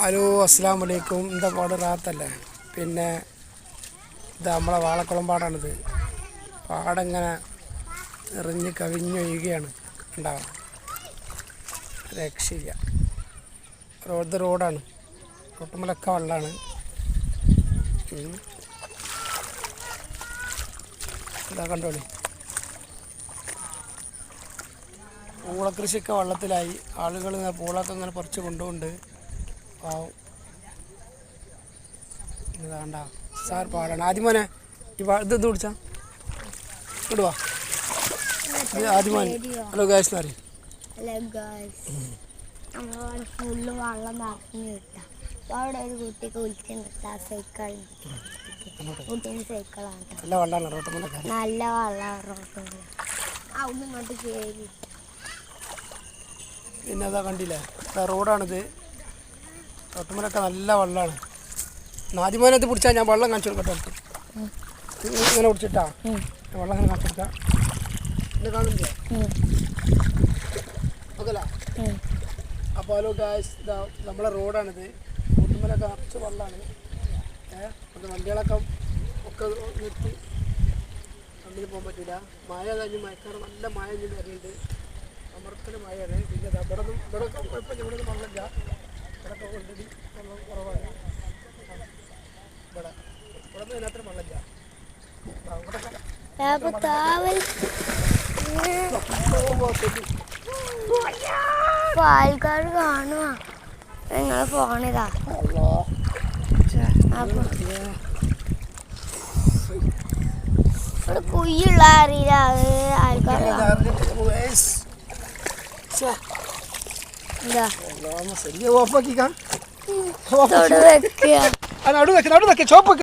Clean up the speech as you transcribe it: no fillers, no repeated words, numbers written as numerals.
Hello അസ്സലാമു അലൈക്കും. എന്താ പാട് റാത്തല്ലേ? പിന്നെ ഇത് നമ്മളെ വാളക്കുളം പാടാണിത്. പാടങ്ങനെ നിറഞ്ഞ് കവിഞ്ഞൊഴുകയാണ് ഉണ്ടാവുക. രക്ഷയില്ല. റോഡാണ്. റോട്ടുമ്മലൊക്കെ വെള്ളമാണ്. ഇതാ കണ്ടോളി. പൂളക്കൃഷിയൊക്കെ വെള്ളത്തിലായി. ആളുകൾ പൂളൊക്കെ ഇങ്ങനെ പറിച്ച് കൊണ്ടുപോകുന്നുണ്ട്. പാവം ഇതാണ്ട സാർ പാടാണ്. ആദ്യമോനെ ഇത് പിടിച്ചാ ഇടുവാ. ഇത് ആദ്യമോൻ. ഹലോ ഗായ്സ് എന്ന് പറയും. ഫുള്ള് വെള്ളം നിറഞ്ഞു കിട്ടാം. അവിടെ ഒരു കുട്ടിക്ക് വിളിച്ചിട്ട് സൈക്കിൾ കുട്ടീൻ്റെ സൈക്കിളാണ്. നല്ല വെള്ളമാണ് റോട്ടുമ്മലൊക്കെ. നല്ല വെള്ളം റോട്ടുമ്മൽ. അവിടെ ഇങ്ങോട്ട് കയറി. പിന്നെ അതാ കണ്ടില്ലേ, റോഡാണിത്. റോട്ടുമ്മലൊക്കെ നല്ല വെള്ളമാണ്. ആദ്യമോനെ ഇത് പിടിച്ചാൽ ഞാൻ വെള്ളം കാണിച്ചു കൊടുക്കട്ടെ. ഇങ്ങനെ പിടിച്ചിട്ടാ വെള്ളം ഇങ്ങനെ കാണിച്ചു കൊടുക്കാം. ഇത് കാണില്ലേ? ഓക്കല്ല. അപ്പോൾ ഹലോ ഗായ്സ്, ഇതാ നമ്മളെ റോഡാണിത്. റോട്ടുമ്മലൊക്കെ നിറച്ച് വെള്ളമാണ്. അത് വണ്ടികളൊക്കെ ഒക്കെ നിർത്തി. വണ്ടിയിൽ പോകാൻ പറ്റില്ല. മഴ കഴിഞ്ഞ് മഴക്കാറ് നല്ല മഴ കഴിഞ്ഞ് വരുന്നുണ്ട്. അമർത്തിന് മഴയാണ്. പിന്നെ ഇവിടെ കുഴപ്പമില്ല. ഇവിടെ ഒന്നും വെള്ളമില്ല. ഇവിടെയൊക്കെ ഓൾറെഡി വെള്ളം കുറവാണ്. ഇവിടെ ഒന്നും ഇതിനകത്ത് വെള്ളമില്ല. ആൾക്കാർ കാണുക നിങ്ങൾ ഫോണിതാ. ഇവിടെ കുയ്യുള്ള അറിയില്ല. ആൾക്കാർ ഓഫാക്കിക്കാം. വെക്കുക ചോപ്പ്